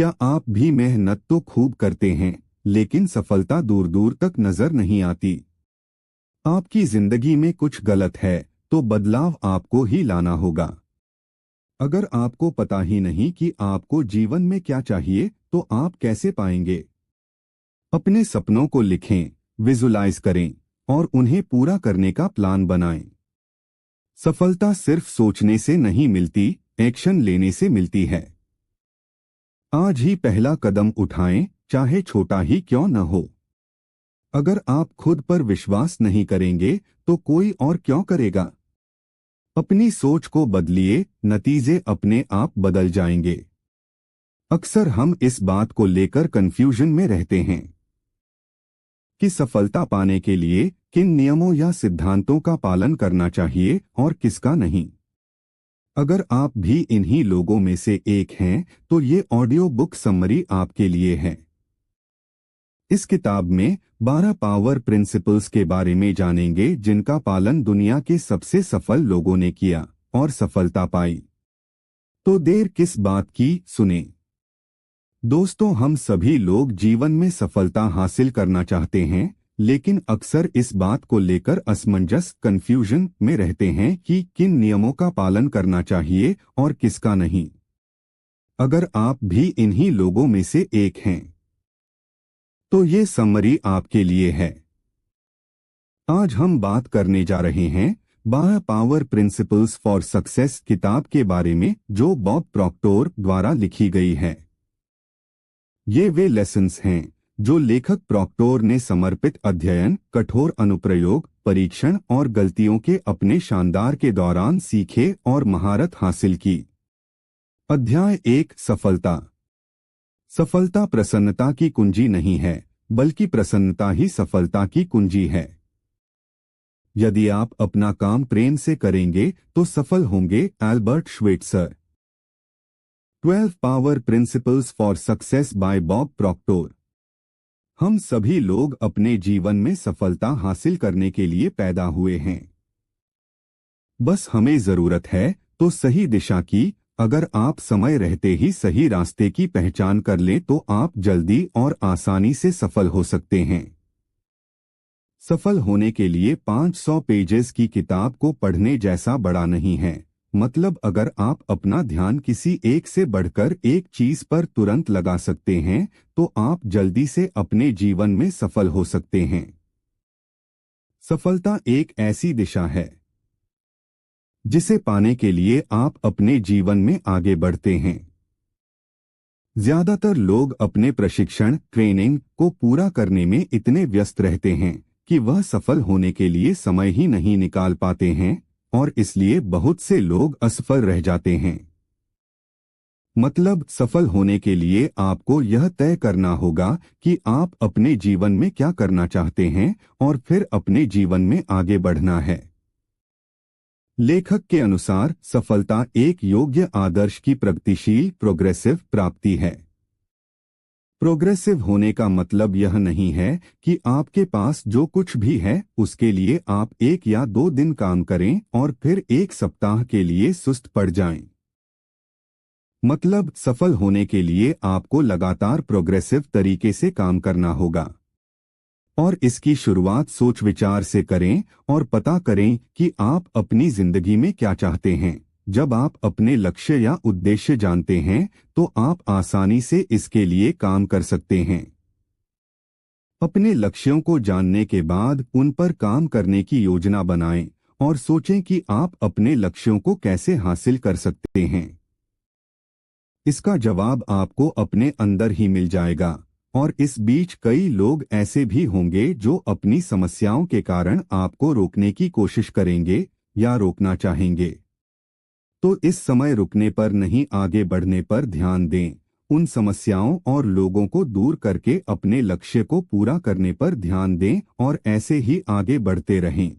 क्या आप भी मेहनत तो खूब करते हैं, लेकिन सफलता दूर दूर तक नजर नहीं आती? आपकी जिंदगी में कुछ गलत है, तो बदलाव आपको ही लाना होगा। अगर आपको पता ही नहीं कि आपको जीवन में क्या चाहिए, तो आप कैसे पाएंगे? अपने सपनों को लिखें, विजुलाइज करें और उन्हें पूरा करने का प्लान बनाएं। सफलता सिर्फ सोचने से नहीं मिलती, एक्शन लेने से मिलती है। आज ही पहला कदम उठाएं, चाहे छोटा ही क्यों न हो। अगर आप खुद पर विश्वास नहीं करेंगे, तो कोई और क्यों करेगा? अपनी सोच को बदलिए, नतीजे अपने आप बदल जाएंगे। अक्सर हम इस बात को लेकर कंफ्यूजन में रहते हैं कि सफलता पाने के लिए किन नियमों या सिद्धांतों का पालन करना चाहिए और किसका नहीं। अगर आप भी इन्हीं लोगों में से एक हैं, तो ये ऑडियो बुक समरी आपके लिए है। इस किताब में 12 पावर प्रिंसिपल्स के बारे में जानेंगे, जिनका पालन दुनिया के सबसे सफल लोगों ने किया और सफलता पाई। तो देर किस बात की, सुने। दोस्तों, हम सभी लोग जीवन में सफलता हासिल करना चाहते हैं, लेकिन अक्सर इस बात को लेकर असमंजस, कंफ्यूजन में रहते हैं कि किन नियमों का पालन करना चाहिए और किसका नहीं। अगर आप भी इन्हीं लोगों में से एक हैं, तो ये समरी आपके लिए है। आज हम बात करने जा रहे हैं 12 पावर प्रिंसिपल्स फॉर सक्सेस किताब के बारे में, जो बॉब प्रॉक्टर द्वारा लिखी गई है। ये वे लेसन्स हैं जो लेखक प्रॉक्टर ने समर्पित अध्ययन, कठोर अनुप्रयोग, परीक्षण और गलतियों के अपने शानदार के दौरान सीखे और महारत हासिल की। अध्याय 1, सफलता। सफलता प्रसन्नता की कुंजी नहीं है, बल्कि प्रसन्नता ही सफलता की कुंजी है। यदि आप अपना काम प्रेम से करेंगे तो सफल होंगे। Albert Schweitzer. 12 power principles for success by Bob Proctor. हम सभी लोग अपने जीवन में सफलता हासिल करने के लिए पैदा हुए हैं। बस हमें जरूरत है तो सही दिशा की। अगर आप समय रहते ही सही रास्ते की पहचान कर लें, तो आप जल्दी और आसानी से सफल हो सकते हैं। सफल होने के लिए 500 पेजेस की किताब को पढ़ने जैसा बड़ा नहीं है। मतलब, अगर आप अपना ध्यान किसी एक से बढ़कर एक चीज पर तुरंत लगा सकते हैं, तो आप जल्दी से अपने जीवन में सफल हो सकते हैं। सफलता एक ऐसी दिशा है जिसे पाने के लिए आप अपने जीवन में आगे बढ़ते हैं। ज्यादातर लोग अपने प्रशिक्षण, ट्रेनिंग को पूरा करने में इतने व्यस्त रहते हैं कि वह सफल होने के लिए समय ही नहीं निकाल पाते हैं, और इसलिए बहुत से लोग असफल रह जाते हैं। मतलब, सफल होने के लिए आपको यह तय करना होगा कि आप अपने जीवन में क्या करना चाहते हैं, और फिर अपने जीवन में आगे बढ़ना है। लेखक के अनुसार सफलता एक योग्य आदर्श की प्रगतिशील, प्रोग्रेसिव प्राप्ति है। प्रोग्रेसिव होने का मतलब यह नहीं है कि आपके पास जो कुछ भी है उसके लिए आप 1 या 2 दिन काम करें और फिर 1 सप्ताह के लिए सुस्त पड़ जाएं। मतलब, सफल होने के लिए आपको लगातार प्रोग्रेसिव तरीके से काम करना होगा। और इसकी शुरुआत सोच विचार से करें और पता करें कि आप अपनी जिंदगी में क्या चाहते हैं। जब आप अपने लक्ष्य या उद्देश्य जानते हैं, तो आप आसानी से इसके लिए काम कर सकते हैं। अपने लक्ष्यों को जानने के बाद उन पर काम करने की योजना बनाएं और सोचें कि आप अपने लक्ष्यों को कैसे हासिल कर सकते हैं। इसका जवाब आपको अपने अंदर ही मिल जाएगा। और इस बीच कई लोग ऐसे भी होंगे जो अपनी समस्याओं के कारण आपको रोकने की कोशिश करेंगे या रोकना चाहेंगे। तो इस समय रुकने पर नहीं, आगे बढ़ने पर ध्यान दें। उन समस्याओं और लोगों को दूर करके अपने लक्ष्य को पूरा करने पर ध्यान दें और ऐसे ही आगे बढ़ते रहें।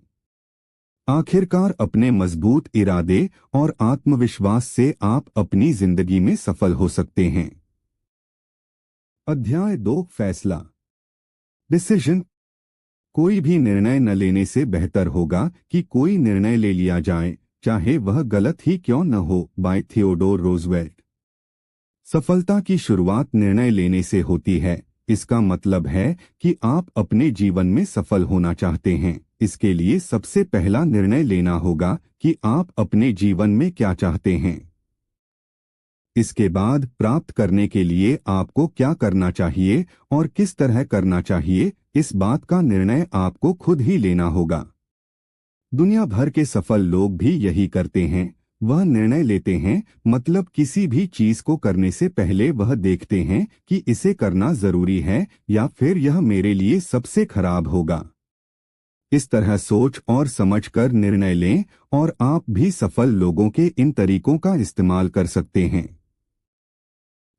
आखिरकार अपने मजबूत इरादे और आत्मविश्वास से आप अपनी जिंदगी में सफल हो सकते हैं। अध्याय 2, फैसला। डिसीजन। कोई भी निर्णय न लेने से बेहतर होगा कि कोई निर्णय ले लिया जाए, चाहे वह गलत ही क्यों न हो। By Theodore Roosevelt. सफलता की शुरुआत निर्णय लेने से होती है। इसका मतलब है कि आप अपने जीवन में सफल होना चाहते हैं। इसके लिए सबसे पहला निर्णय लेना होगा कि आप अपने जीवन में क्या चाहते हैं। इसके बाद प्राप्त करने के लिए आपको क्या करना चाहिए और किस तरह करना चाहिए, इस बात का निर्णय आपको खुद ही लेना होगा। दुनिया भर के सफल लोग भी यही करते हैं। वह निर्णय लेते हैं, मतलब किसी भी चीज को करने से पहले वह देखते हैं कि इसे करना जरूरी है या फिर यह मेरे लिए सबसे खराब होगा। इस तरह सोच और समझकर निर्णय लें और आप भी सफल लोगों के इन तरीकों का इस्तेमाल कर सकते हैं।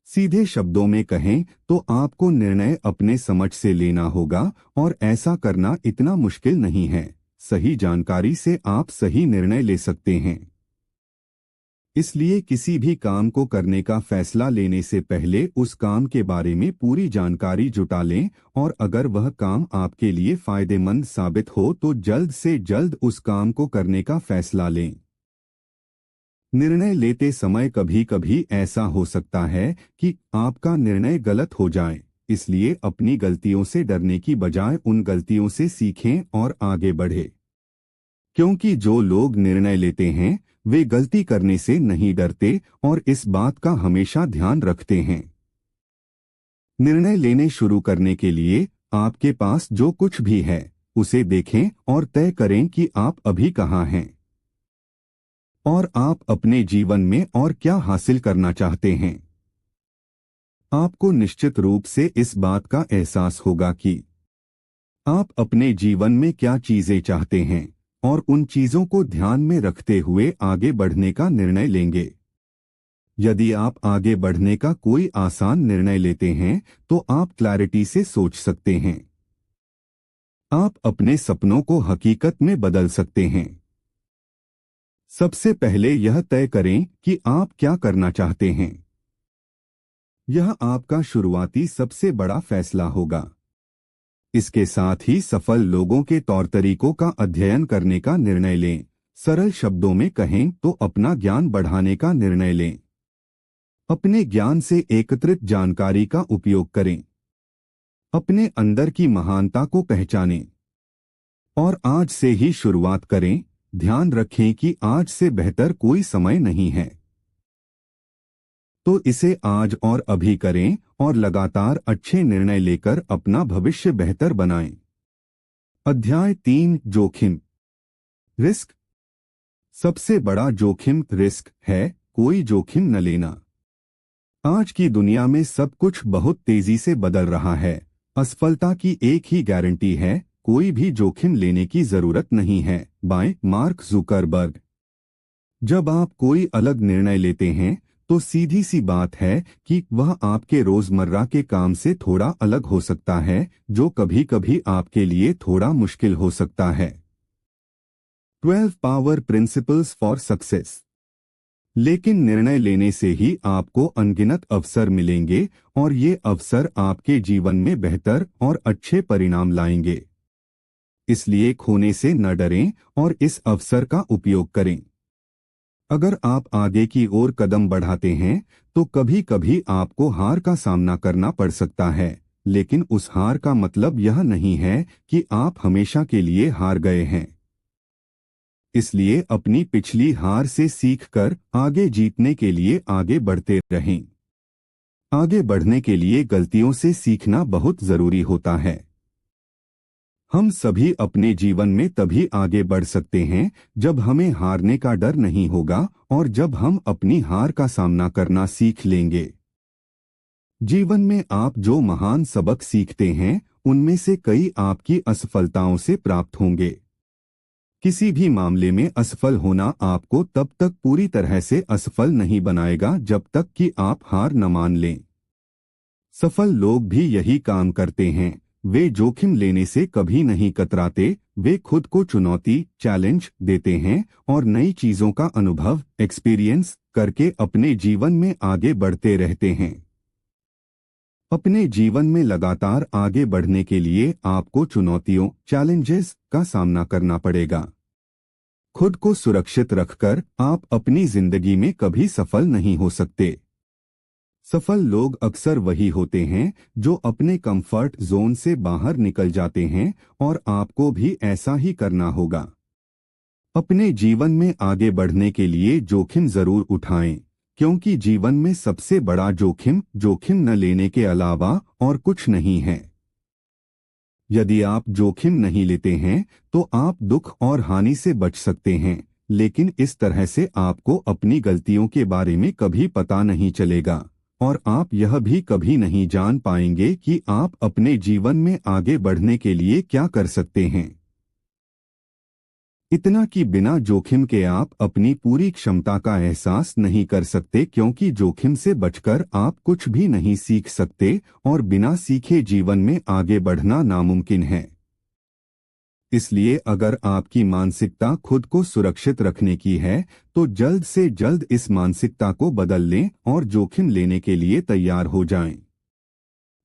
सीधे शब्दों में कहें तो आपको निर्णय अपने समझ से लेना होगा और ऐसा करना इतना मुश्किल नहीं है। सही जानकारी से आप सही निर्णय ले सकते हैं। इसलिए किसी भी काम को करने का फैसला लेने से पहले उस काम के बारे में पूरी जानकारी जुटा लें और अगर वह काम आपके लिए फायदेमंद साबित हो तो जल्द से जल्द उस काम को करने का फैसला लें। निर्णय लेते समय कभी कभी ऐसा हो सकता है कि आपका निर्णय गलत हो जाए, इसलिए अपनी गलतियों से डरने की बजाय उन गलतियों से सीखें और आगे बढ़ें। क्योंकि जो लोग निर्णय लेते हैं वे गलती करने से नहीं डरते और इस बात का हमेशा ध्यान रखते हैं। निर्णय लेने शुरू करने के लिए आपके पास जो कुछ भी है उसे देखें और तय करें कि आप अभी कहाँ हैं और आप अपने जीवन में और क्या हासिल करना चाहते हैं। आपको निश्चित रूप से इस बात का एहसास होगा कि आप अपने जीवन में क्या चीजें चाहते हैं और उन चीजों को ध्यान में रखते हुए आगे बढ़ने का निर्णय लेंगे। यदि आप आगे बढ़ने का कोई आसान निर्णय लेते हैं तो आप क्लैरिटी से सोच सकते हैं। आप अपने सपनों को हकीकत में बदल सकते हैं। सबसे पहले यह तय करें कि आप क्या करना चाहते हैं। यह आपका शुरुआती सबसे बड़ा फैसला होगा। इसके साथ ही सफल लोगों के तौर तरीकों का अध्ययन करने का निर्णय लें। सरल शब्दों में कहें तो अपना ज्ञान बढ़ाने का निर्णय लें। अपने ज्ञान से एकत्रित जानकारी का उपयोग करें। अपने अंदर की महानता को पहचानें और आज से ही शुरुआत करें। ध्यान रखें कि आज से बेहतर कोई समय नहीं है, तो इसे आज और अभी करें और लगातार अच्छे निर्णय लेकर अपना भविष्य बेहतर बनाएं। अध्याय 3 जोखिम रिस्क। सबसे बड़ा जोखिम रिस्क है, कोई जोखिम न लेना। आज की दुनिया में सब कुछ बहुत तेजी से बदल रहा है। असफलता की एक ही गारंटी है, कोई भी जोखिम लेने की जरूरत नहीं है। Bye mark Zuckerberg. जब आप कोई अलग निर्णय लेते हैं तो सीधी सी बात है कि वह आपके रोजमर्रा के काम से थोड़ा अलग हो सकता है, जो कभी कभी आपके लिए थोड़ा मुश्किल हो सकता है। 12 पावर प्रिंसिपल्स फॉर सक्सेस। लेकिन निर्णय लेने से ही आपको अनगिनत अवसर मिलेंगे और ये अवसर आपके जीवन में बेहतर और अच्छे परिणाम लाएंगे। इसलिए खोने से न डरें और इस अवसर का उपयोग करें। अगर आप आगे की ओर कदम बढ़ाते हैं तो कभी कभी आपको हार का सामना करना पड़ सकता है, लेकिन उस हार का मतलब यह नहीं है कि आप हमेशा के लिए हार गए हैं। इसलिए अपनी पिछली हार से सीखकर आगे जीतने के लिए आगे बढ़ते रहें। आगे बढ़ने के लिए गलतियों से सीखना बहुत जरूरी होता है। हम सभी अपने जीवन में तभी आगे बढ़ सकते हैं जब हमें हारने का डर नहीं होगा और जब हम अपनी हार का सामना करना सीख लेंगे। जीवन में आप जो महान सबक सीखते हैं उनमें से कई आपकी असफलताओं से प्राप्त होंगे। किसी भी मामले में असफल होना आपको तब तक पूरी तरह से असफल नहीं बनाएगा जब तक कि आप हार न मान लें। सफल लोग भी यही काम करते हैं। वे जोखिम लेने से कभी नहीं कतराते। वे खुद को चुनौती चैलेंज देते हैं और नई चीजों का अनुभव एक्सपीरियंस करके अपने जीवन में आगे बढ़ते रहते हैं। अपने जीवन में लगातार आगे बढ़ने के लिए आपको चुनौतियों चैलेंजेस का सामना करना पड़ेगा। खुद को सुरक्षित रखकर आप अपनी जिंदगी में कभी सफल नहीं हो सकते। सफल लोग अक्सर वही होते हैं जो अपने कंफर्ट जोन से बाहर निकल जाते हैं और आपको भी ऐसा ही करना होगा। अपने जीवन में आगे बढ़ने के लिए जोखिम जरूर उठाएं, क्योंकि जीवन में सबसे बड़ा जोखिम जोखिम न लेने के अलावा और कुछ नहीं है। यदि आप जोखिम नहीं लेते हैं तो आप दुख और हानि से बच सकते हैं, लेकिन इस तरह से आपको अपनी गलतियों के बारे में कभी पता नहीं चलेगा और आप यह भी कभी नहीं जान पाएंगे कि आप अपने जीवन में आगे बढ़ने के लिए क्या कर सकते हैं। इतना कि बिना जोखिम के आप अपनी पूरी क्षमता का एहसास नहीं कर सकते, क्योंकि जोखिम से बचकर आप कुछ भी नहीं सीख सकते और बिना सीखे जीवन में आगे बढ़ना नामुमकिन है। इसलिए अगर आपकी मानसिकता खुद को सुरक्षित रखने की है तो जल्द से जल्द इस मानसिकता को बदल लें और जोखिम लेने के लिए तैयार हो जाएं।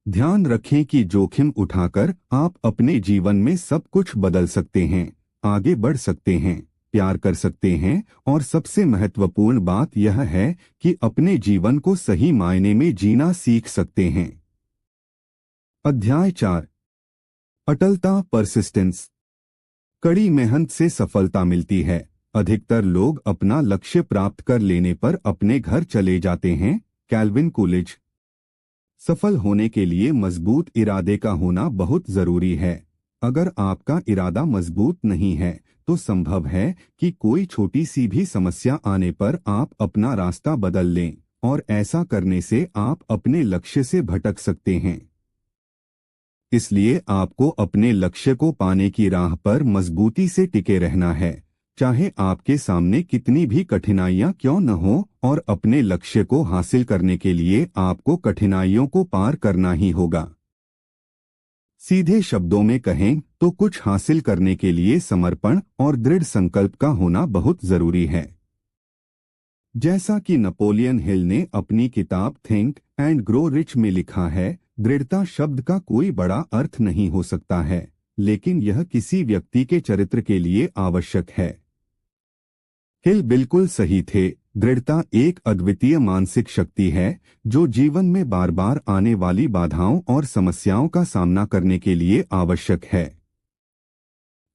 ध्यान रखें कि जोखिम उठाकर आप अपने जीवन में सब कुछ बदल सकते हैं, आगे बढ़ सकते हैं, प्यार कर सकते हैं और सबसे महत्वपूर्ण बात यह है कि अपने जीवन को सही मायने में जीना सीख सकते हैं। अध्याय 4। अटलता, परसिस्टेंस। कड़ी मेहनत से सफलता मिलती है। अधिकतर लोग अपना लक्ष्य प्राप्त कर लेने पर अपने घर चले जाते हैं। Calvin Coolidge. सफल होने के लिए मजबूत इरादे का होना बहुत जरूरी है। अगर आपका इरादा मजबूत नहीं है तो संभव है कि कोई छोटी सी भी समस्या आने पर आप अपना रास्ता बदल लें और ऐसा करने से आप अपने लक्ष्य से भटक सकते हैं। इसलिए आपको अपने लक्ष्य को पाने की राह पर मजबूती से टिके रहना है, चाहे आपके सामने कितनी भी कठिनाइयां क्यों न हो, और अपने लक्ष्य को हासिल करने के लिए आपको कठिनाइयों को पार करना ही होगा। सीधे शब्दों में कहें तो कुछ हासिल करने के लिए समर्पण और दृढ़ संकल्प का होना बहुत जरूरी है। जैसा कि नेपोलियन हिल ने अपनी किताब थिंक एंड ग्रो रिच में लिखा है, दृढ़ता शब्द का कोई बड़ा अर्थ नहीं हो सकता है, लेकिन यह किसी व्यक्ति के चरित्र के लिए आवश्यक है। हिल बिल्कुल सही थे। दृढ़ता एक अद्वितीय मानसिक शक्ति है जो जीवन में बार बार आने वाली बाधाओं और समस्याओं का सामना करने के लिए आवश्यक है।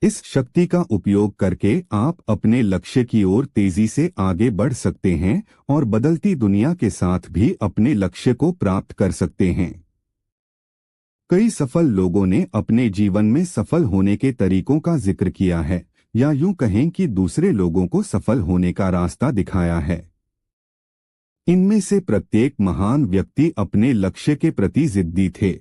इस शक्ति का उपयोग करके आप अपने लक्ष्य की ओर तेजी से आगे बढ़ सकते हैं और बदलती दुनिया के साथ भी अपने लक्ष्य को प्राप्त कर सकते हैं। कई सफल लोगों ने अपने जीवन में सफल होने के तरीकों का जिक्र किया है, या यूं कहें कि दूसरे लोगों को सफल होने का रास्ता दिखाया है। इनमें से प्रत्येक महान व्यक्ति अपने लक्ष्य के प्रति जिद्दी थे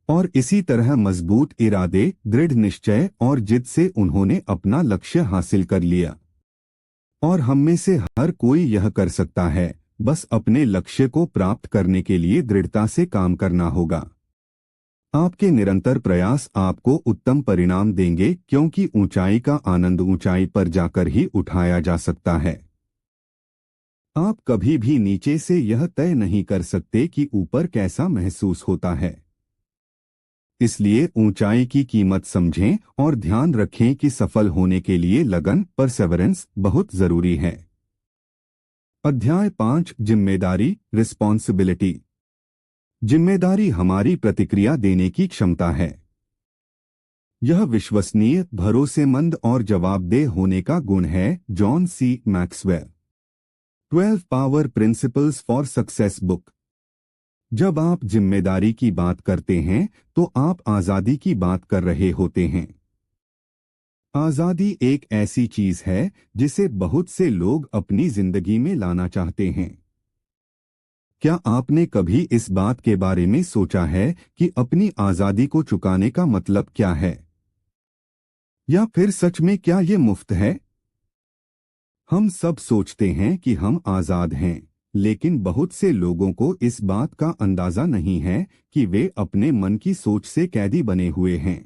और इसी तरह मजबूत इरादे, दृढ़ निश्चय और जिद से उन्होंने अपना लक्ष्य हासिल कर लिया। और हम में से हर कोई यह कर सकता है, बस अपने लक्ष्य को प्राप्त करने के लिए दृढ़ता से काम करना होगा। आपके निरंतर प्रयास आपको उत्तम परिणाम देंगे, क्योंकि ऊंचाई का आनंद ऊंचाई पर जाकर ही उठाया जा सकता है। आप कभी भी नीचे से यह तय नहीं कर सकते कि ऊपर कैसा महसूस होता है। इसलिए ऊंचाई की कीमत समझें और ध्यान रखें कि सफल होने के लिए लगन, परसेवरेंस बहुत जरूरी है। अध्याय 5। जिम्मेदारी, रिस्पॉन्सिबिलिटी। जिम्मेदारी हमारी प्रतिक्रिया देने की क्षमता है। यह विश्वसनीय, भरोसेमंद और जवाबदेह होने का गुण है। John C Maxwell. 12 power principles for success book. जब आप जिम्मेदारी की बात करते हैं तो आप आजादी की बात कर रहे होते हैं। आजादी एक ऐसी चीज है जिसे बहुत से लोग अपनी जिंदगी में लाना चाहते हैं। क्या आपने कभी इस बात के बारे में सोचा है कि अपनी आजादी को चुकाने का मतलब क्या है? या फिर सच में क्या ये मुफ्त है? हम सब सोचते हैं कि हम आजाद हैं, लेकिन बहुत से लोगों को इस बात का अंदाजा नहीं है कि वे अपने मन की सोच से कैदी बने हुए हैं।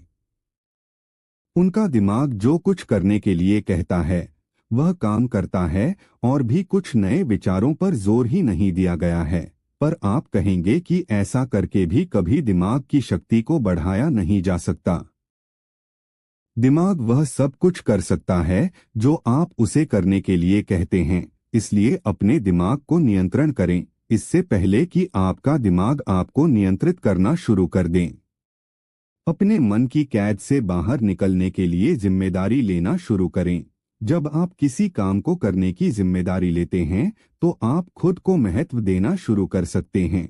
उनका दिमाग जो कुछ करने के लिए कहता है वह काम करता है और भी कुछ नए विचारों पर जोर ही नहीं दिया गया है। पर आप कहेंगे कि ऐसा करके भी कभी दिमाग की शक्ति को बढ़ाया नहीं जा सकता। दिमाग वह सब कुछ कर सकता है जो आप उसे करने के लिए कहते हैं। इसलिए अपने दिमाग को नियंत्रण करें, इससे पहले कि आपका दिमाग आपको नियंत्रित करना शुरू कर दें। अपने मन की कैद से बाहर निकलने के लिए जिम्मेदारी लेना शुरू करें। जब आप किसी काम को करने की जिम्मेदारी लेते हैं तो आप खुद को महत्व देना शुरू कर सकते हैं।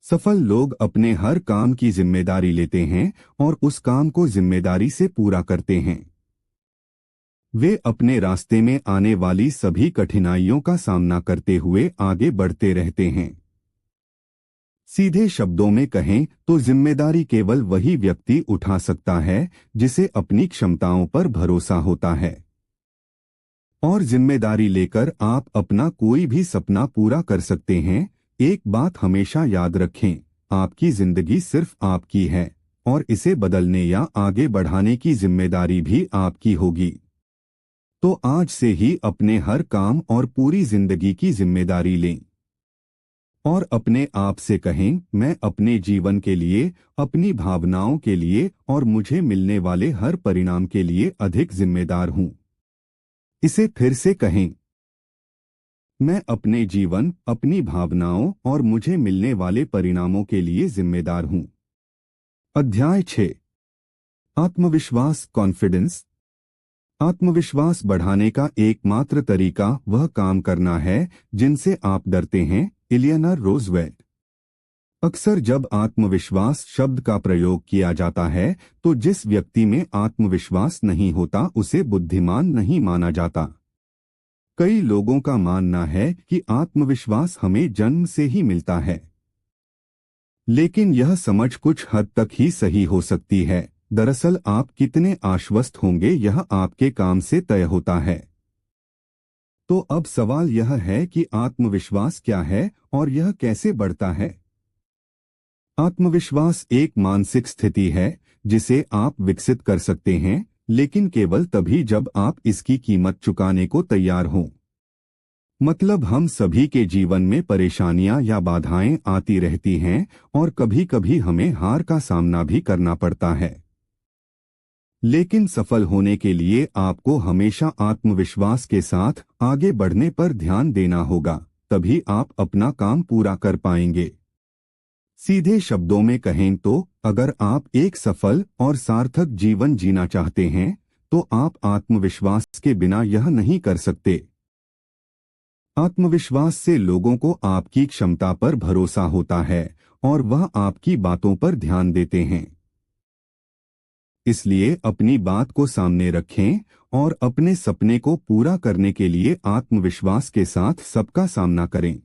सफल लोग अपने हर काम की जिम्मेदारी लेते हैं और उस काम को जिम्मेदारी से पूरा करते हैं। वे अपने रास्ते में आने वाली सभी कठिनाइयों का सामना करते हुए आगे बढ़ते रहते हैं। सीधे शब्दों में कहें तो जिम्मेदारी केवल वही व्यक्ति उठा सकता है जिसे अपनी क्षमताओं पर भरोसा होता है। और जिम्मेदारी लेकर आप अपना कोई भी सपना पूरा कर सकते हैं। एक बात हमेशा याद रखें, आपकी जिंदगी सिर्फ आपकी है और इसे बदलने या आगे बढ़ाने की जिम्मेदारी भी आपकी होगी। तो आज से ही अपने हर काम और पूरी जिंदगी की जिम्मेदारी लें और अपने आप से कहें, मैं अपने जीवन के लिए, अपनी भावनाओं के लिए और मुझे मिलने वाले हर परिणाम के लिए अधिक जिम्मेदार हूं। इसे फिर से कहें, मैं अपने जीवन, अपनी भावनाओं और मुझे मिलने वाले परिणामों के लिए जिम्मेदार हूं। अध्याय 6, आत्मविश्वास, कॉन्फिडेंस। आत्मविश्वास बढ़ाने का एकमात्र तरीका वह काम करना है जिनसे आप डरते हैं। इलियनर रोजवेल्ट। अक्सर जब आत्मविश्वास शब्द का प्रयोग किया जाता है तो जिस व्यक्ति में आत्मविश्वास नहीं होता उसे बुद्धिमान नहीं माना जाता। कई लोगों का मानना है कि आत्मविश्वास हमें जन्म से ही मिलता है, लेकिन यह समझ कुछ हद तक ही सही हो सकती है। दरअसल आप कितने आश्वस्त होंगे यह आपके काम से तय होता है। तो अब सवाल यह है कि आत्मविश्वास क्या है और यह कैसे बढ़ता है। आत्मविश्वास एक मानसिक स्थिति है जिसे आप विकसित कर सकते हैं, लेकिन केवल तभी जब आप इसकी कीमत चुकाने को तैयार हों। मतलब हम सभी के जीवन में परेशानियां या बाधाएं आती रहती हैं और कभी कभी हमें हार का सामना भी करना पड़ता है। लेकिन सफल होने के लिए आपको हमेशा आत्मविश्वास के साथ आगे बढ़ने पर ध्यान देना होगा, तभी आप अपना काम पूरा कर पाएंगे। सीधे शब्दों में कहें तो अगर आप एक सफल और सार्थक जीवन जीना चाहते हैं तो आप आत्मविश्वास के बिना यह नहीं कर सकते। आत्मविश्वास से लोगों को आपकी क्षमता पर भरोसा होता है और वह आपकी बातों पर ध्यान देते हैं। इसलिए अपनी बात को सामने रखें और अपने सपने को पूरा करने के लिए आत्मविश्वास के साथ सबका सामना करें।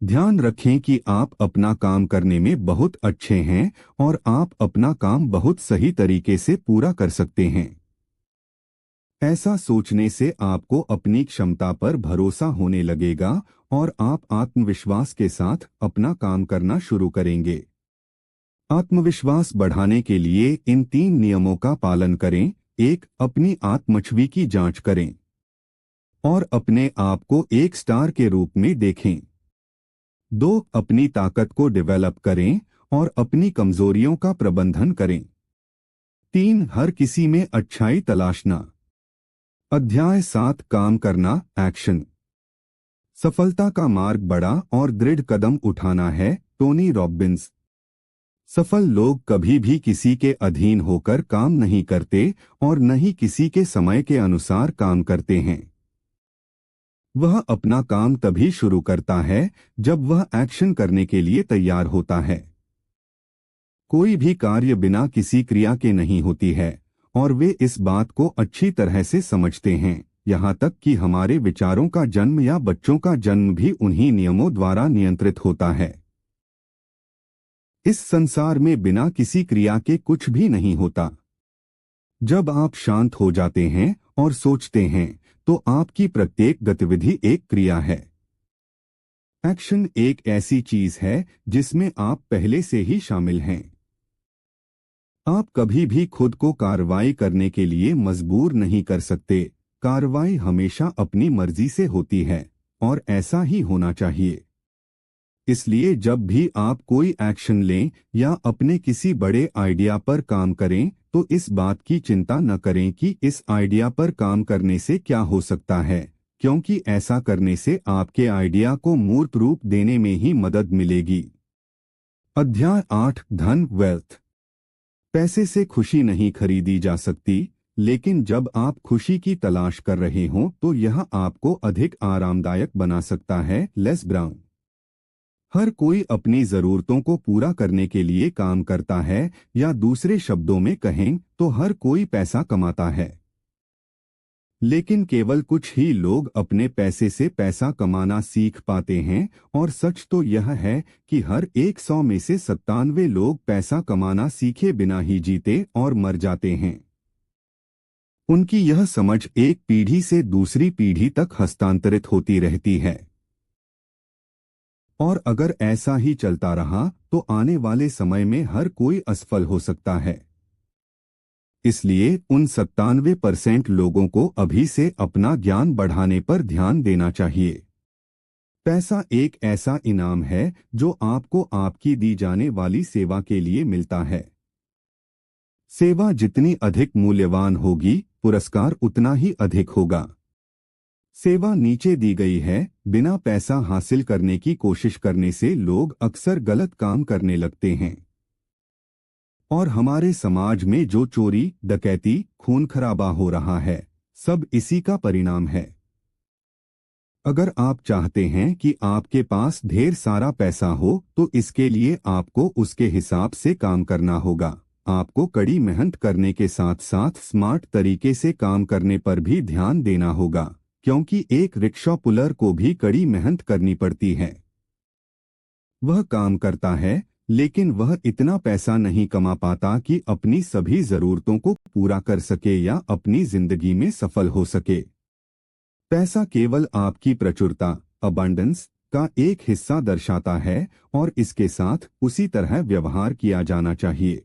ध्यान रखें कि आप अपना काम करने में बहुत अच्छे हैं और आप अपना काम बहुत सही तरीके से पूरा कर सकते हैं। ऐसा सोचने से आपको अपनी क्षमता पर भरोसा होने लगेगा और आप आत्मविश्वास के साथ अपना काम करना शुरू करेंगे। आत्मविश्वास बढ़ाने के लिए इन 3 नियमों का पालन करें। 1. अपनी आत्मछवि की जांच करें और अपने आप को एक स्टार के रूप में देखें। 2. अपनी ताकत को डेवलप करें और अपनी कमजोरियों का प्रबंधन करें। 3. हर किसी में अच्छाई तलाशना। अध्याय 7, काम करना, एक्शन। सफलता का मार्ग बड़ा और दृढ़ कदम उठाना है। Tony Robbins. सफल लोग कभी भी किसी के अधीन होकर काम नहीं करते और न ही किसी के समय के अनुसार काम करते हैं। वह अपना काम तभी शुरू करता है जब वह एक्शन करने के लिए तैयार होता है। कोई भी कार्य बिना किसी क्रिया के नहीं होती है और वे इस बात को अच्छी तरह से समझते हैं, यहाँ तक कि हमारे विचारों का जन्म या बच्चों का जन्म भी उन्हीं नियमों द्वारा नियंत्रित होता है। इस संसार में बिना किसी क्रिया के कुछ भी नहीं होता। जब आप शांत हो जाते हैं और सोचते हैं तो आपकी प्रत्येक गतिविधि एक क्रिया है। एक्शन एक ऐसी चीज है जिसमें आप पहले से ही शामिल हैं। आप कभी भी खुद को कार्रवाई करने के लिए मजबूर नहीं कर सकते। कार्रवाई हमेशा अपनी मर्जी से होती है और ऐसा ही होना चाहिए। इसलिए जब भी आप कोई एक्शन लें या अपने किसी बड़े आइडिया पर काम करें तो इस बात की चिंता न करें कि इस आइडिया पर काम करने से क्या हो सकता है, क्योंकि ऐसा करने से आपके आइडिया को मूर्त रूप देने में ही मदद मिलेगी। अध्याय 8 धन वेल्थ। पैसे से खुशी नहीं खरीदी जा सकती, लेकिन जब आप खुशी की तलाश कर रहे हों तो यह आपको अधिक आरामदायक बना सकता है। Less brown. हर कोई अपनी जरूरतों को पूरा करने के लिए काम करता है, या दूसरे शब्दों में कहें तो हर कोई पैसा कमाता है। लेकिन केवल कुछ ही लोग अपने पैसे से पैसा कमाना सीख पाते हैं, और सच तो यह है कि हर 100 में से 97 लोग पैसा कमाना सीखे बिना ही जीते और मर जाते हैं। उनकी यह समझ एक पीढ़ी से दूसरी पीढ़ी तक हस्तांतरित होती रहती है। और अगर ऐसा ही चलता रहा तो आने वाले समय में हर कोई असफल हो सकता है। इसलिए उन 97% लोगों को अभी से अपना ज्ञान बढ़ाने पर ध्यान देना चाहिए। पैसा एक ऐसा इनाम है जो आपको आपकी दी जाने वाली सेवा के लिए मिलता है। सेवा जितनी अधिक मूल्यवान होगी, पुरस्कार उतना ही अधिक होगा। सेवा नीचे दी गई है। बिना पैसा हासिल करने की कोशिश करने से लोग अक्सर गलत काम करने लगते हैं। और हमारे समाज में जो चोरी, डकैती, खून खराबा हो रहा है, सब इसी का परिणाम है। अगर आप चाहते हैं कि आपके पास ढेर सारा पैसा हो तो इसके लिए आपको उसके हिसाब से काम करना होगा। आपको कड़ी मेहनत करने के साथ साथ स्मार्ट तरीके से काम करने पर भी ध्यान देना होगा, क्योंकि एक रिक्शा पुलर को भी कड़ी मेहनत करनी पड़ती है। वह काम करता है, लेकिन वह इतना पैसा नहीं कमा पाता कि अपनी सभी जरूरतों को पूरा कर सके या अपनी जिंदगी में सफल हो सके। पैसा केवल आपकी प्रचुरता, अबंडेंस का एक हिस्सा दर्शाता है, और इसके साथ उसी तरह व्यवहार किया जाना चाहिए।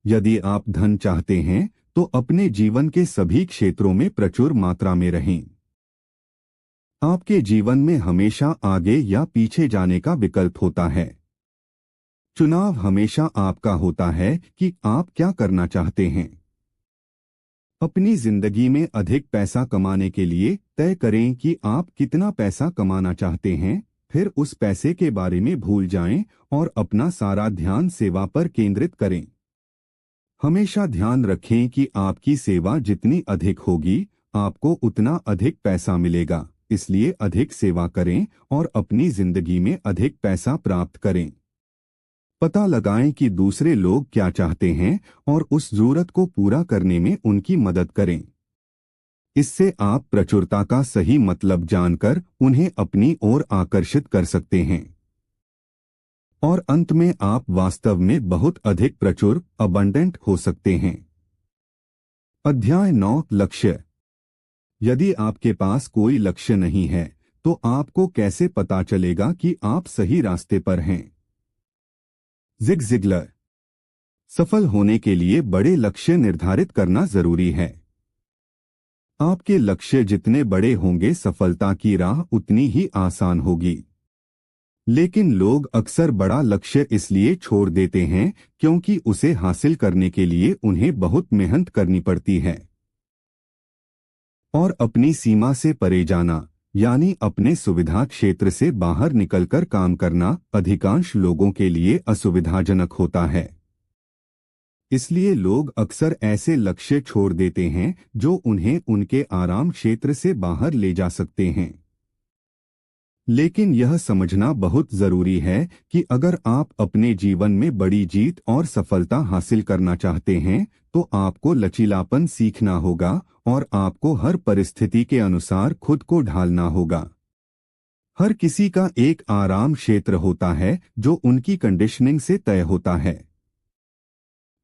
यदि आप धन चाहते हैं तो अपने जीवन के सभी क्षेत्रों में प्रचुर मात्रा में रहें। आपके जीवन में हमेशा आगे या पीछे जाने का विकल्प होता है। चुनाव हमेशा आपका होता है कि आप क्या करना चाहते हैं। अपनी जिंदगी में अधिक पैसा कमाने के लिए तय करें कि आप कितना पैसा कमाना चाहते हैं, फिर उस पैसे के बारे में भूल जाएं और अपना सारा ध्यान सेवा पर केंद्रित करें। हमेशा ध्यान रखें कि आपकी सेवा जितनी अधिक होगी, आपको उतना अधिक पैसा मिलेगा। इसलिए अधिक सेवा करें और अपनी जिंदगी में अधिक पैसा प्राप्त करें। पता लगाएं कि दूसरे लोग क्या चाहते हैं और उस जरूरत को पूरा करने में उनकी मदद करें। इससे आप प्रचुरता का सही मतलब जानकर उन्हें अपनी ओर आकर्षित कर सकते हैं। और अंत में आप वास्तव में बहुत अधिक प्रचुर, अबंडेंट हो सकते हैं। अध्याय 9 लक्ष्य। यदि आपके पास कोई लक्ष्य नहीं है तो आपको कैसे पता चलेगा कि आप सही रास्ते पर हैं? Zig Ziggler. सफल होने के लिए बड़े लक्ष्य निर्धारित करना जरूरी है। आपके लक्ष्य जितने बड़े होंगे, सफलता की राह उतनी ही आसान होगी। लेकिन लोग अक्सर बड़ा लक्ष्य इसलिए छोड़ देते हैं क्योंकि उसे हासिल करने के लिए उन्हें बहुत मेहनत करनी पड़ती है। और अपनी सीमा से परे जाना, यानी अपने सुविधा क्षेत्र से बाहर निकलकर काम करना, अधिकांश लोगों के लिए असुविधाजनक होता है। इसलिए लोग अक्सर ऐसे लक्ष्य छोड़ देते हैं जो उन्हें उनके आराम क्षेत्र से बाहर ले जा सकते हैं। लेकिन यह समझना बहुत जरूरी है कि अगर आप अपने जीवन में बड़ी जीत और सफलता हासिल करना चाहते हैं तो आपको लचीलापन सीखना होगा और आपको हर परिस्थिति के अनुसार खुद को ढालना होगा। हर किसी का एक आराम क्षेत्र होता है जो उनकी कंडीशनिंग से तय होता है।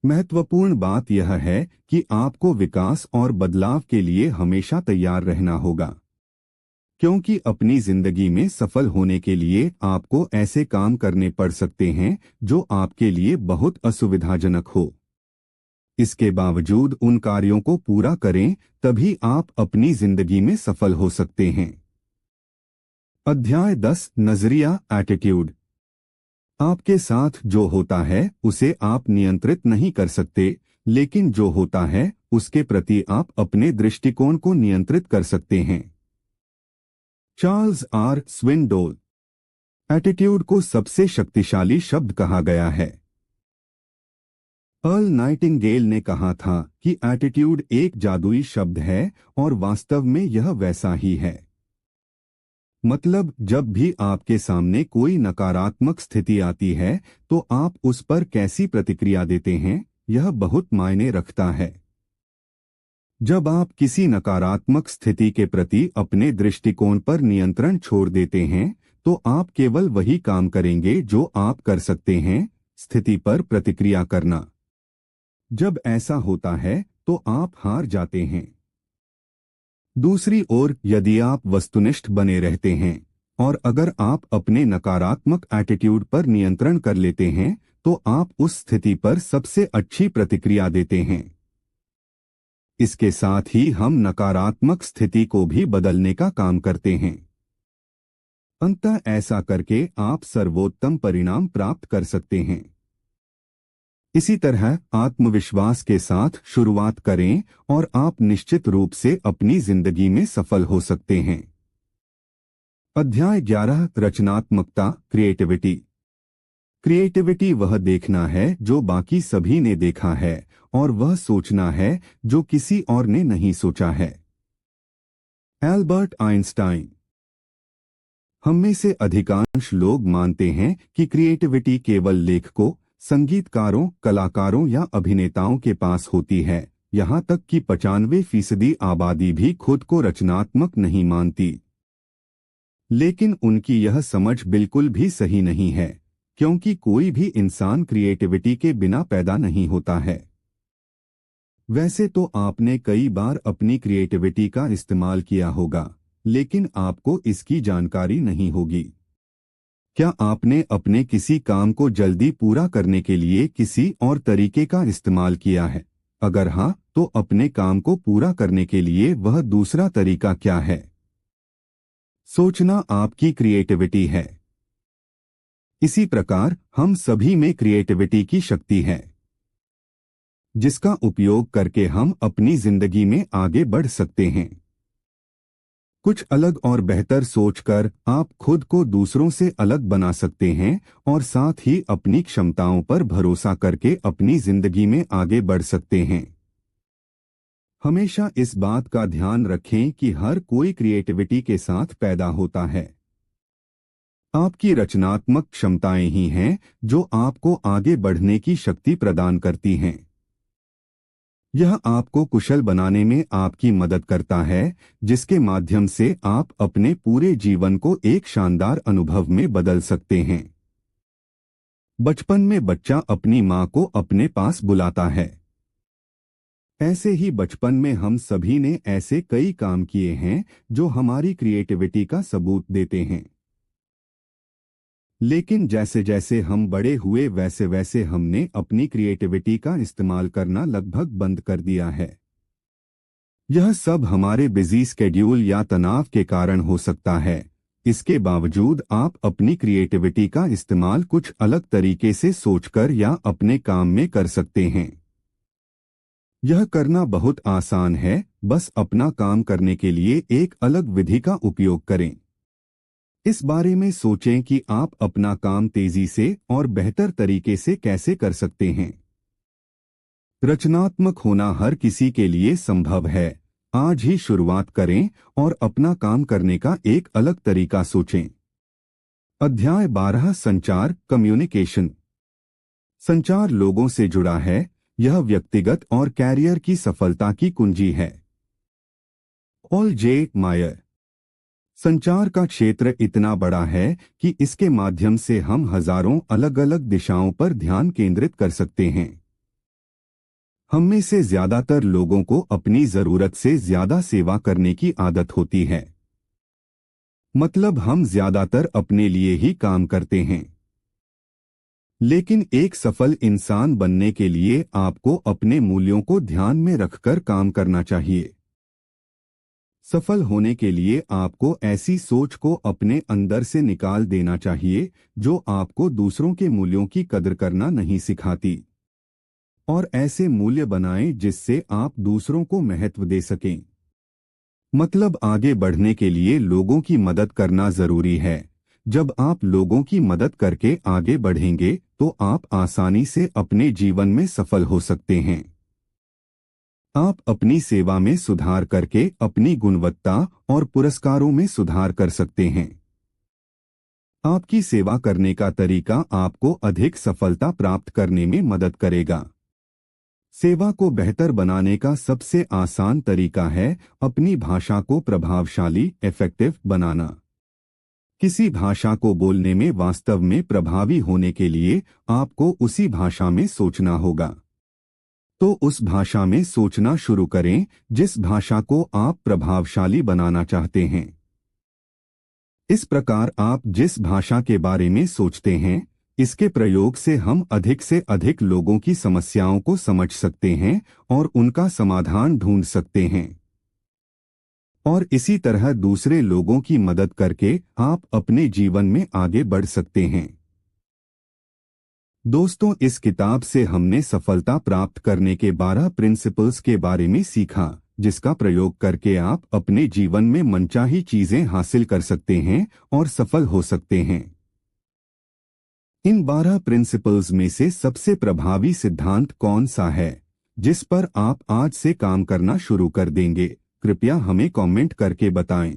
महत्वपूर्ण बात यह है कि आपको विकास और बदलाव के लिए हमेशा तैयार रहना होगा, क्योंकि अपनी जिंदगी में सफल होने के लिए आपको ऐसे काम करने पड़ सकते हैं जो आपके लिए बहुत असुविधाजनक हो। इसके बावजूद उन कार्यों को पूरा करें, तभी आप अपनी जिंदगी में सफल हो सकते हैं। अध्याय 10 नजरिया, एटीट्यूड। आपके साथ जो होता है उसे आप नियंत्रित नहीं कर सकते, लेकिन जो होता है उसके प्रति आप अपने दृष्टिकोण को नियंत्रित कर सकते हैं। Charles are स्विनडोल। एटीट्यूड को सबसे शक्तिशाली शब्द कहा गया है। अर्ल नाइटिंगेल ने कहा था कि एटीट्यूड एक जादुई शब्द है और वास्तव में यह वैसा ही है। मतलब जब भी आपके सामने कोई नकारात्मक स्थिति आती है तो आप उस पर कैसी प्रतिक्रिया देते हैं, यह बहुत मायने रखता है। जब आप किसी नकारात्मक स्थिति के प्रति अपने दृष्टिकोण पर नियंत्रण छोड़ देते हैं तो आप केवल वही काम करेंगे जो आप कर सकते हैं, स्थिति पर प्रतिक्रिया करना। जब ऐसा होता है तो आप हार जाते हैं। दूसरी ओर यदि आप वस्तुनिष्ठ बने रहते हैं और अगर आप अपने नकारात्मक एटीट्यूड पर नियंत्रण कर लेते हैं तो आप उस स्थिति पर सबसे अच्छी प्रतिक्रिया देते हैं। इसके साथ ही हम नकारात्मक स्थिति को भी बदलने का काम करते हैं। अंततः ऐसा करके आप सर्वोत्तम परिणाम प्राप्त कर सकते हैं। इसी तरह आत्मविश्वास के साथ शुरुआत करें और आप निश्चित रूप से अपनी जिंदगी में सफल हो सकते हैं। अध्याय 11 रचनात्मकता, क्रिएटिविटी। क्रिएटिविटी वह देखना है जो बाकी सभी ने देखा है और वह सोचना है जो किसी और ने नहीं सोचा है। Albert Einstein. हम में से अधिकांश लोग मानते हैं कि क्रिएटिविटी केवल लेखकों, संगीतकारों, कलाकारों या अभिनेताओं के पास होती है। यहाँ तक कि 95% आबादी भी खुद को रचनात्मक नहीं मानती। लेकिन उनकी यह समझ बिल्कुल भी सही नहीं है, क्योंकि कोई भी इंसान क्रिएटिविटी के बिना पैदा नहीं होता है। वैसे तो आपने कई बार अपनी क्रिएटिविटी का इस्तेमाल किया होगा, लेकिन आपको इसकी जानकारी नहीं होगी। क्या आपने अपने किसी काम को जल्दी पूरा करने के लिए किसी और तरीके का इस्तेमाल किया है? अगर हाँ, तो अपने काम को पूरा करने के लिए वह दूसरा तरीका क्या है? सोचना आपकी क्रिएटिविटी है। इसी प्रकार हम सभी में क्रिएटिविटी की शक्ति है, जिसका उपयोग करके हम अपनी जिंदगी में आगे बढ़ सकते हैं। कुछ अलग और बेहतर सोचकर आप खुद को दूसरों से अलग बना सकते हैं और साथ ही अपनी क्षमताओं पर भरोसा करके अपनी जिंदगी में आगे बढ़ सकते हैं। हमेशा इस बात का ध्यान रखें कि हर कोई क्रिएटिविटी के साथ पैदा होता है। आपकी रचनात्मक क्षमताएं ही हैं जो आपको आगे बढ़ने की शक्ति प्रदान करती हैं। यह आपको कुशल बनाने में आपकी मदद करता है, जिसके माध्यम से आप अपने पूरे जीवन को एक शानदार अनुभव में बदल सकते हैं। बचपन में बच्चा अपनी माँ को अपने पास बुलाता है। ऐसे ही बचपन में हम सभी ने ऐसे कई काम किए हैं जो हमारी क्रिएटिविटी का सबूत देते हैं। लेकिन जैसे जैसे हम बड़े हुए वैसे वैसे हमने अपनी क्रिएटिविटी का इस्तेमाल करना लगभग बंद कर दिया है। यह सब हमारे बिजी स्केड्यूल या तनाव के कारण हो सकता है। इसके बावजूद आप अपनी क्रिएटिविटी का इस्तेमाल कुछ अलग तरीके से सोचकर या अपने काम में कर सकते हैं। यह करना बहुत आसान है, बस अपना काम करने के लिए एक अलग विधि का उपयोग करें। इस बारे में सोचें कि आप अपना काम तेजी से और बेहतर तरीके से कैसे कर सकते हैं। रचनात्मक होना हर किसी के लिए संभव है। आज ही शुरुआत करें और अपना काम करने का एक अलग तरीका सोचें। अध्याय 12 संचार, कम्युनिकेशन। संचार लोगों से जुड़ा है, यह व्यक्तिगत और कैरियर की सफलता की कुंजी है। ऑल जे मायर। संचार का क्षेत्र इतना बड़ा है कि इसके माध्यम से हम हजारों अलग अलग दिशाओं पर ध्यान केंद्रित कर सकते हैं। हम में से ज्यादातर लोगों को अपनी जरूरत से ज्यादा सेवा करने की आदत होती है। मतलब हम ज्यादातर अपने लिए ही काम करते हैं। लेकिन एक सफल इंसान बनने के लिए आपको अपने मूल्यों को ध्यान में रखकर काम करना चाहिए। सफल होने के लिए आपको ऐसी सोच को अपने अंदर से निकाल देना चाहिए जो आपको दूसरों के मूल्यों की कदर करना नहीं सिखाती, और ऐसे मूल्य बनाएं जिससे आप दूसरों को महत्व दे सकें। मतलब आगे बढ़ने के लिए लोगों की मदद करना जरूरी है। जब आप लोगों की मदद करके आगे बढ़ेंगे तो आप आसानी से अपने जीवन में सफल हो सकते हैं। आप अपनी सेवा में सुधार करके अपनी गुणवत्ता और पुरस्कारों में सुधार कर सकते हैं। आपकी सेवा करने का तरीका आपको अधिक सफलता प्राप्त करने में मदद करेगा। सेवा को बेहतर बनाने का सबसे आसान तरीका है अपनी भाषा को प्रभावशाली इफेक्टिव बनाना। किसी भाषा को बोलने में वास्तव में प्रभावी होने के लिए आपको उसी भाषा में सोचना होगा। तो उस भाषा में सोचना शुरू करें जिस भाषा को आप प्रभावशाली बनाना चाहते हैं। इस प्रकार आप जिस भाषा के बारे में सोचते हैं, इसके प्रयोग से हम अधिक लोगों की समस्याओं को समझ सकते हैं और उनका समाधान ढूंढ सकते हैं। और इसी तरह दूसरे लोगों की मदद करके आप अपने जीवन में आगे बढ़ सकते हैं। दोस्तों, इस किताब से हमने सफलता प्राप्त करने के 12 प्रिंसिपल्स के बारे में सीखा, जिसका प्रयोग करके आप अपने जीवन में मनचाही चीजें हासिल कर सकते हैं और सफल हो सकते हैं। इन 12 प्रिंसिपल्स में से सबसे प्रभावी सिद्धांत कौन सा है जिस पर आप आज से काम करना शुरू कर देंगे? कृपया हमें कमेंट करके बताएं।